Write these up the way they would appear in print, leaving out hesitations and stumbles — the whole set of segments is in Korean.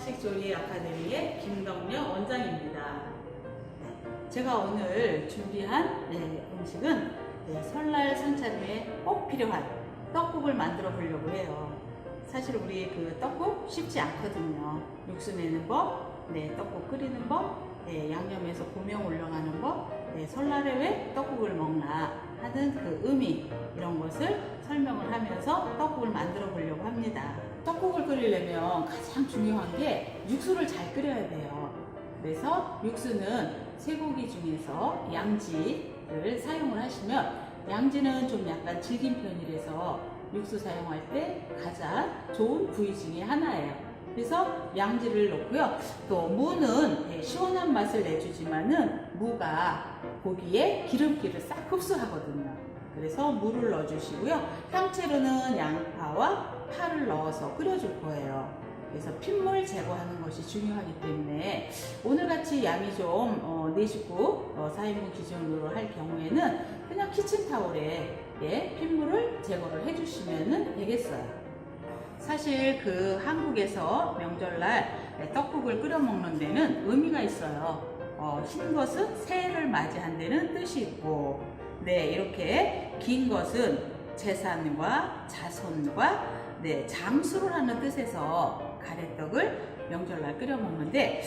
한식조리 아카데미의 김덕녀 원장입니다. 제가 오늘 준비한 음식은 설날 상차림에 꼭 필요한 떡국을 만들어 보려고 해요. 사실 우리 그 떡국 쉽지 않거든요. 육수 내는 법, 떡국 끓이는 법, 양념해서 고명 올려가는 법, 설날에 왜 떡국을 먹나 하는 그 의미, 이런 것을 설명을 하면서 떡국을 만들어 보려고 합니다. 떡국을 끓이려면 가장 중요한 게 육수를 잘 끓여야 돼요. 그래서 육수는 쇠고기 중에서 양지를 사용을 하시면, 양지는 좀 약간 질긴 편이라서 육수 사용할 때 가장 좋은 부위 중에 하나예요. 그래서 양지를 넣고요. 또 무는 시원한 맛을 내주지만은 무가 고기에 기름기를 싹 흡수하거든요. 그래서 무를 넣어주시고요. 향채로는 양파와 파를 넣어서 끓여줄 거예요. 그래서 핏물 제거하는 것이 중요하기 때문에 오늘같이 양이 좀 4식구 4인분 기준으로 할 경우에는 그냥 키친타올에 핏물을 제거를 해주시면 되겠어요. 사실 그 한국에서 명절날 떡국을 끓여 먹는 데는 의미가 있어요. 흰 것은 새해를 맞이한다는 뜻이 있고, 이렇게 긴 것은 재산과 자손과 장수를 하는 뜻에서 가래떡을 명절날 끓여 먹는데,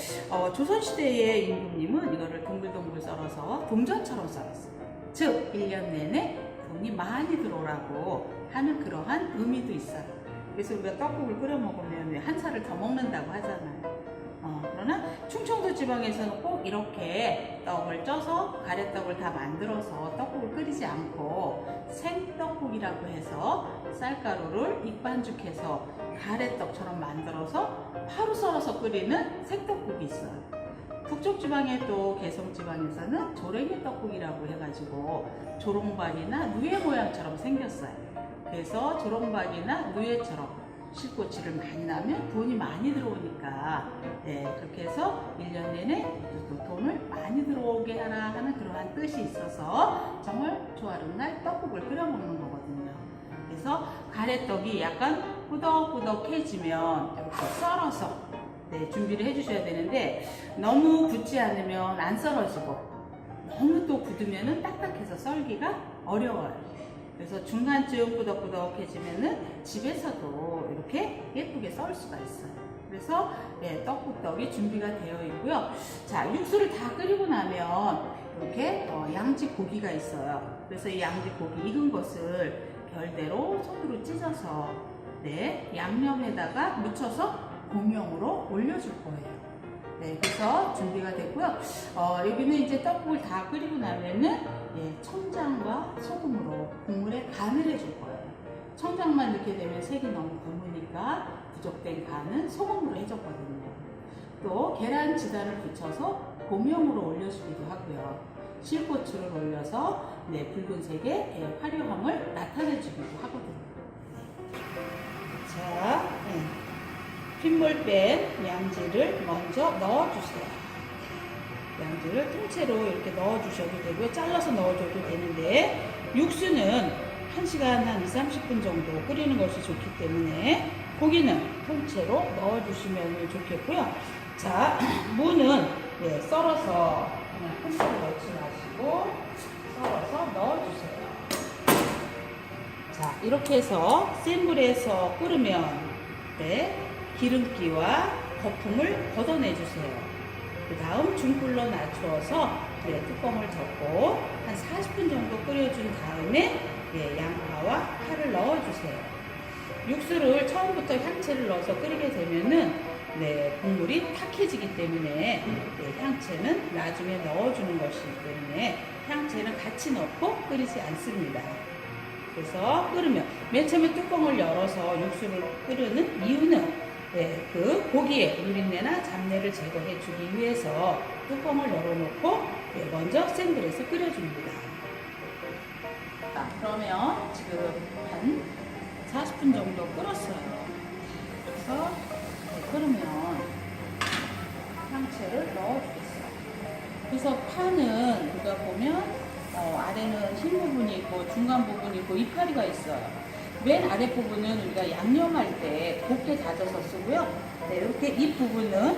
조선시대의 임금님은 이거를 동글동글 썰어서 동전처럼 썰었어요. 즉 1년 내내 돈이 많이 들어오라고 하는 그러한 의미도 있어요. 그래서 우리가 떡국을 끓여 먹으면 한 살을 더 먹는다고 하잖아요. 그러나 충청도 지방에서는 꼭 이렇게 떡을 쪄서 가래떡을 다 만들어서 떡국을 끓이지 않고 생떡국이라고 해서 쌀가루를 익반죽해서 가래떡처럼 만들어서 파로 썰어서 끓이는 생떡국이 있어요. 북쪽 지방에 또 개성 지방에서는 조랭이 떡국이라고 해가지고 조롱박이나 누에 모양처럼 생겼어요. 그래서 조롱박이나 누에처럼 실꼬치를 많이 나면 돈이 많이 들어오니까 그렇게 해서 1년 내내 돈을 많이 들어오게 하라 하는 그러한 뜻이 있어서 정말 조화로운 날 떡국을 끓여 먹는 거거든요. 그래서 가래떡이 약간 꾸덕꾸덕해지면 이렇게 썰어서 준비를 해주셔야 되는데, 너무 굳지 않으면 안 썰어지고 너무 또 굳으면 딱딱해서 썰기가 어려워요. 그래서 중간쯤 꾸덕꾸덕해지면은 집에서도 이렇게 예쁘게 썰 수가 있어요. 그래서 떡국떡이 준비가 되어 있고요. 자, 육수를 다 끓이고 나면 이렇게 양지 고기가 있어요. 그래서 이 양지 고기 익은 것을 결대로 손으로 찢어서 양념에다가 묻혀서 고명으로 올려줄 거예요. 그래서 준비가 됐고요. 여기는 이제 떡국을 다 끓이고 나면은 청장과 소금으로 국물에 간을 해줄 거예요. 청장만 넣게 되면 색이 너무 검으니까 부족된 간은 소금으로 해줬거든요. 또 계란 지단을 붙여서 고명으로 올려주기도 하고요. 실고추를 올려서 붉은색의 화려함을 나타내주기도 하거든요. 자, 핏물 뺀 양지를 먼저 넣어주세요. 양지를 통째로 이렇게 넣어주셔도 되고요. 잘라서 넣어줘도 되는데, 육수는 1시간 한 20-30분 정도 끓이는 것이 좋기 때문에 고기는 통째로 넣어주시면 좋겠고요. 자, 무는 썰어서 그냥 큰 물에 넣지 마시고 썰어서 넣어주세요. 자, 이렇게 해서 센 불에서 끓으면 기름기와 거품을 걷어내주세요. 그 다음 중불로 낮추어서 뚜껑을 덮고 한 40분 정도 끓여준 다음에 양파와 파를 넣어주세요. 육수를 처음부터 향채를 넣어서 끓이게 되면은 국물이 탁해지기 때문에 향채는 나중에 넣어주는 것이기 때문에 향채는 같이 넣고 끓이지 않습니다. 그래서 끓으면 맨 처음에 뚜껑을 열어서 육수를 끓이는 이유는 그 고기의 누린내나 잡내를 제거해 주기 위해서 뚜껑을 열어놓고 먼저 센 불에서 끓여줍니다. 자, 그러면 지금 한 40분 정도 끓었어요. 그래서 끓으면 향채를 넣어주겠어요. 그래서 파는 우리가 보면 아래는 흰 부분이 있고 중간 부분이 있고 이파리가 있어요. 맨 아래 부분은 우리가 양념할 때 곱게 다져서 쓰고요. 네, 이렇게 이 부분은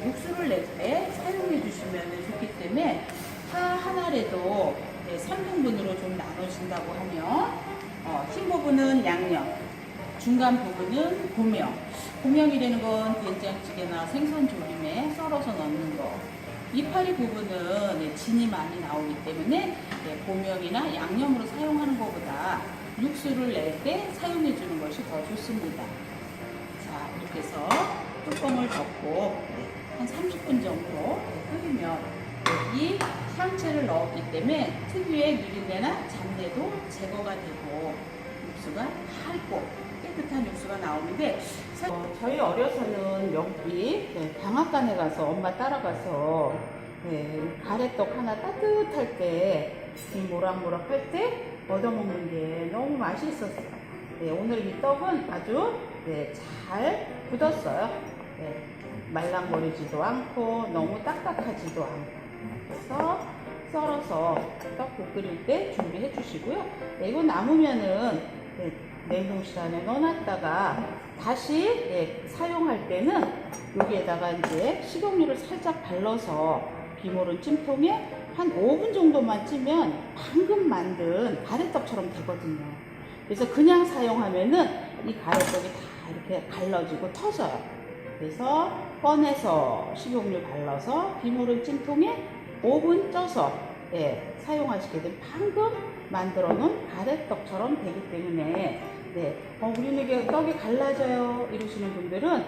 육수를 낼 때 사용해 주시면 좋기 때문에 파 하나라도 3등분으로 좀 나눠진다고 하면 흰 부분은 양념, 중간 부분은 고명. 고명이라는 건 된장찌개나 생선조림에 썰어서 넣는 거. 이파리 부분은 진이 많이 나오기 때문에 고명이나 양념으로 사용하는 것보다 육수를 낼 때 사용해 주는 것이 더 좋습니다. 자, 이렇게 해서 뚜껑을 덮고 한 30분 정도 끓이면 이 향채를 넣었기 때문에 특유의 누린내나 잡내도 제거가 되고 육수가 맑고 깨끗한 육수가 나오는데 저희 어려서는 여기 방앗간에 가서 엄마 따라가서 가래떡 하나 따뜻할 때 모락모락 할 때 얻어먹는 게 너무 맛있었어요. 오늘 이 떡은 아주 잘 굳었어요. 말랑거리지도 않고 너무 딱딱하지도 않고. 그래서 썰어서 떡국 끓일 때 준비해 주시고요. 이거 남으면은 냉동실 안에 넣어놨다가 다시 사용할 때는 여기에다가 이제 식용유를 살짝 발라서 비모른 찜통에 한 5분 정도만 찌면 방금 만든 가래떡처럼 되거든요. 그래서 그냥 사용하면은 이 가래떡이 다 이렇게 갈라지고 터져요. 그래서 꺼내서 식용유 발라서 비모른 찜통에 5분 쪄서 사용하시게 되면 방금 만들어 놓은 가래떡처럼 되기 때문에 우리는 이게 떡이 갈라져요 이러시는 분들은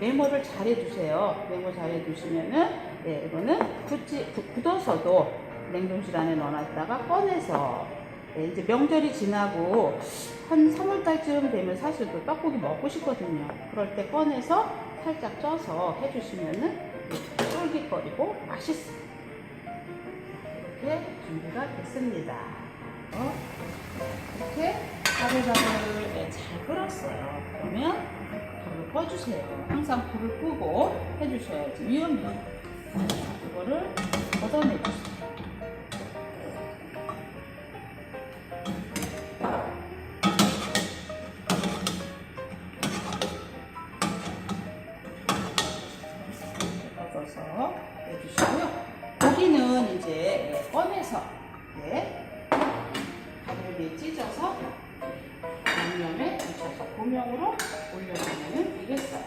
메모를 잘 해주세요. 메모 잘 해두시면은 이거는 굳어서도 냉동실 안에 넣어놨다가 꺼내서 이제 명절이 지나고 한 3월달쯤 되면 사실 또 떡국이 먹고 싶거든요. 그럴 때 꺼내서 살짝 쪄서 해주시면은 쫄깃거리고 맛있어요. 이렇게 준비가 됐습니다. 이렇게 가루밥을 잘 끓었어요. 그러면 불을 꺼주세요. 항상 불을 끄고 해주셔야지. 위험해요. 이거를 걷어내주세요. 걷어서 해주시고요. 고기는 이제 꺼내서 가루에 찢어서 양념에 묻혀서 고명으로 올려주면 되겠어요.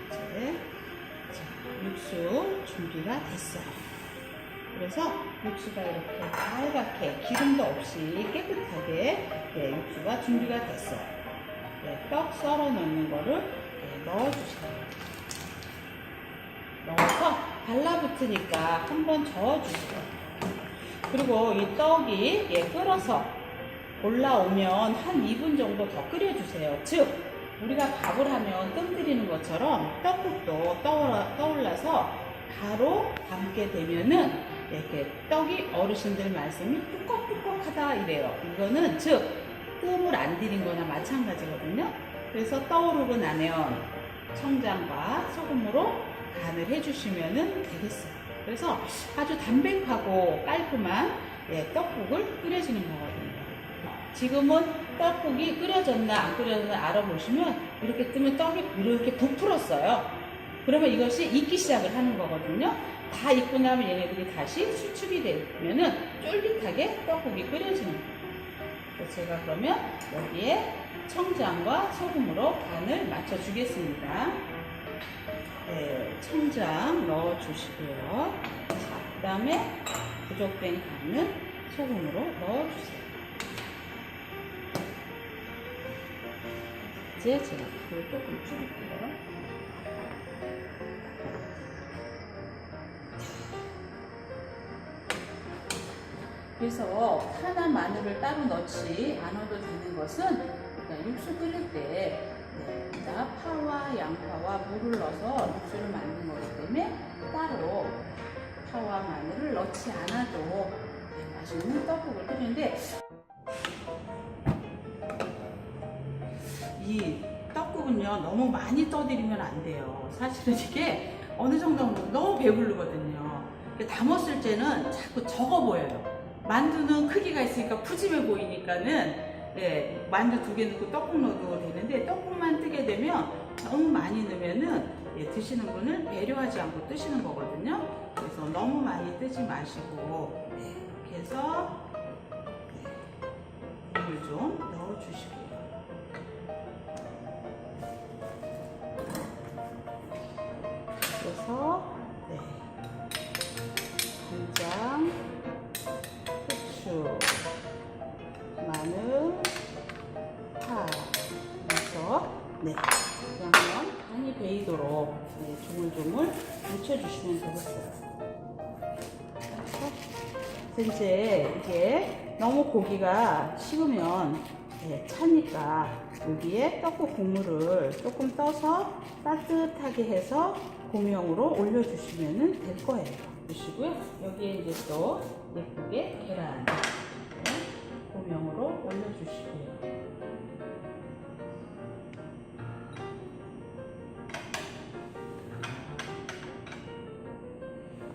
이제 육수 준비가 됐어요. 그래서 육수가 이렇게 빨갛게 기름도 없이 깨끗하게 육수가 준비가 됐어요. 떡 썰어 놓는 거를 넣어주세요. 넣어서 달라붙으니까 한번 저어주세요. 그리고 이 떡이 끓어서 올라오면 한 2분 정도 더 끓여주세요. 즉 우리가 밥을 하면 뜸 들이는 것처럼 떡국도 떠올라서 바로 담게 되면은 이렇게 떡이 어르신들 말씀이 뚜꺽뚜꺽하다 이래요. 이거는 즉 뜸을 안 들인 거나 마찬가지거든요. 그래서 떠오르고 나면 청장과 소금으로 간을 해주시면 되겠어요. 그래서 아주 담백하고 깔끔한 떡국을 끓여주는 거거든요. 지금은 떡국이 끓여졌나 안 끓여졌나 알아보시면 이렇게 뜨면 떡이 이렇게 부풀었어요. 그러면 이것이 익기 시작을 하는 거거든요. 다 익고 나면 얘네들이 다시 수축이 되면은 쫄깃하게 떡국이 끓여지는 거예요. 그래서 제가 그러면 여기에 청장과 소금으로 간을 맞춰주겠습니다. 청장 넣어주시고요. 그 다음에 부족된 간은 소금으로 넣어주세요. 이제 제가 불을 조금 줄일게요. 그래서 파나 마늘을 따로 넣지 않아도 되는 것은 육수 끓일 때 파와 양파와 물을 넣어서 육수를 만든 거기 때문에 따로 파와 마늘을 넣지 않아도 맛있는 떡국을 끓이는데 이 떡국은요 너무 많이 떠드리면 안 돼요. 사실은 이게 어느 정도 너무 배부르거든요. 담았을 때는 자꾸 적어 보여요. 만두는 크기가 있으니까 푸짐해 보이니까는 만두 2개 넣고 떡국 넣어도 되는데 떡국만 뜨게 되면 너무 많이 넣으면은 드시는 분을 배려하지 않고 뜨시는 거거든요. 그래서 너무 많이 뜨지 마시고 이렇게 해서 물을 좀 넣어주시고요. 그래서 간장, 후추, 마늘, 파 넣어서 양념 많이 배이도록 조물조물 묻혀주시면 되겠어요. 그래서 이제 이게 너무 고기가 식으면 차니까 여기에 떡국 국물을 조금 떠서 따뜻하게 해서 고명으로 올려주시면 될 거예요. 보시고요. 여기에 이제 또 예쁘게 계란 고명으로 올려주시고요.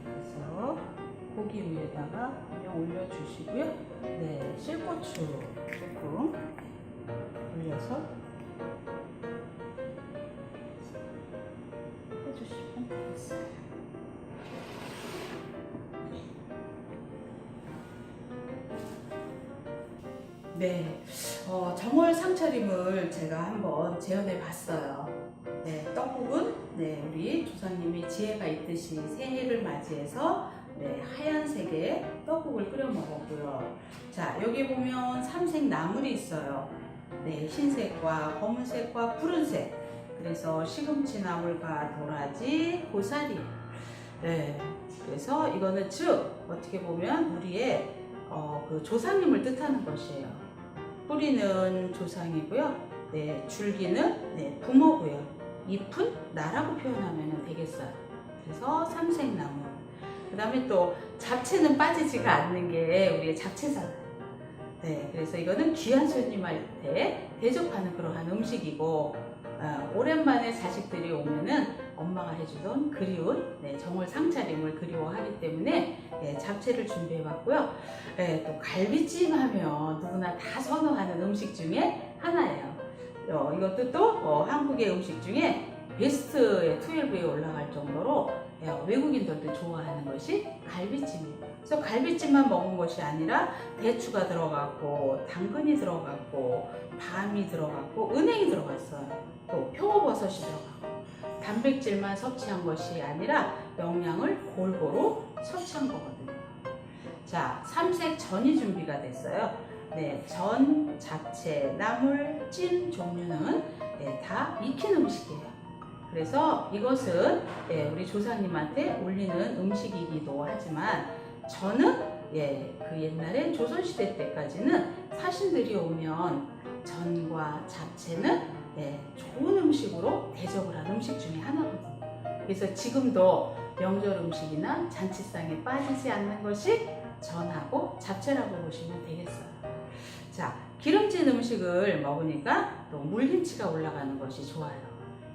그래서 고기 위에다가 그냥 올려주시고요. 실고추 조금 올려서 해주시면 되겠어요. 정월 상차림을 제가 한번 재현해 봤어요. 떡국은 우리 조상님이 지혜가 있듯이 새해를 맞이해서 하얀색의 떡국을 끓여 먹었고요. 자, 여기 보면 삼색 나물이 있어요. 흰색과 검은색과 푸른색. 그래서 시금치 나물과 도라지, 고사리. 그래서 이거는 즉 어떻게 보면 우리의 그 조상님을 뜻하는 것이에요. 뿌리는 조상이고요. 줄기는 부모고요. 잎은 나라고 표현하면 되겠어요. 그래서 삼색나물. 그 다음에 또 잡채는 빠지지가 않는 게 우리의 잡채잖아요. 그래서 이거는 귀한 손님한테 대접하는 그러한 음식이고, 오랜만에 자식들이 오면은 엄마가 해주던 그리운 정월 상차림을 그리워하기 때문에 잡채를 준비해봤고요. 또 갈비찜 하면 누구나 다 선호하는 음식 중에 하나예요. 이것도 또 한국의 음식 중에 베스트의 12에 올라갈 정도로 외국인들도 좋아하는 것이 갈비찜이에요. 그래서 갈비찜만 먹은 것이 아니라 대추가 들어갔고 당근이 들어갔고 밤이 들어갔고 은행이 들어갔어요. 또 표고버섯이 들어가고 단백질만 섭취한 것이 아니라 영양을 골고루 섭취한 거거든요. 자, 삼색 전이 준비가 됐어요. 전, 잡채, 나물, 찜 종류는 다 익힌 음식이에요. 그래서 이것은 우리 조상님한테 올리는 음식이기도 하지만 저는 그 옛날에 조선시대 때까지는 사신들이 오면 전과 잡채는 좋은 음식으로 대접을 한 음식 중에 하나거든요. 그래서 지금도 명절 음식이나 잔치상에 빠지지 않는 것이 전하고 잡채라고 보시면 되겠어요. 자, 기름진 음식을 먹으니까 또 물김치가 올라가는 것이 좋아요.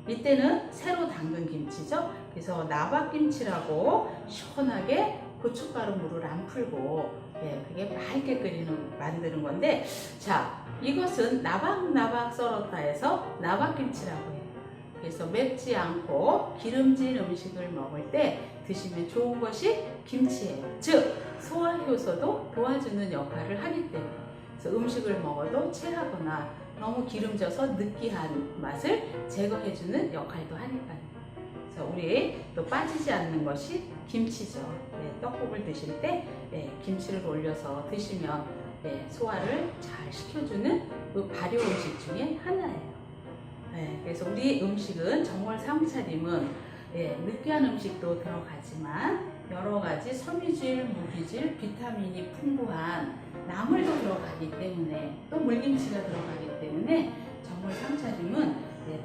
이때는 새로 담근 김치죠. 그래서 나박김치라고 시원하게 고춧가루 물을 안 풀고 그게 맑게 만드는 건데, 자, 이것은 나박나박 썰었다 해서 나박김치라고 해요. 그래서 맵지 않고 기름진 음식을 먹을 때 드시면 좋은 것이 김치예요. 즉 소화 효소도 도와주는 역할을 하기 때문에, 그래서 음식을 먹어도 체하거나 너무 기름져서 느끼한 맛을 제거해주는 역할도 하니까요. 그래서 우리 또 빠지지 않는 것이 김치죠. 떡국을 드실 때 김치를 올려서 드시면 소화를 잘 시켜주는 그 발효 음식 중에 하나예요. 그래서 우리 음식은 정월 상차림은 느끼한 음식도 들어가지만 여러 가지 섬유질, 무기질, 비타민이 풍부한 나물도 들어가기 때문에 또 물김치가 들어가기 때문에 정월 상차림은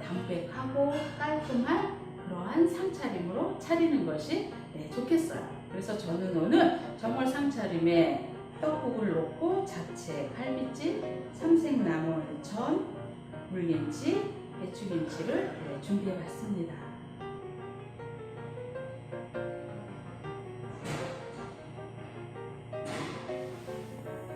담백하고 깔끔한 그러한 상차림으로 차리는 것이 좋겠어요. 그래서 저는 오늘 정월 상차림에 떡국을 넣고 잡채, 갈비찜, 삼색나물, 전, 물김치, 배추김치를 준비해 봤습니다.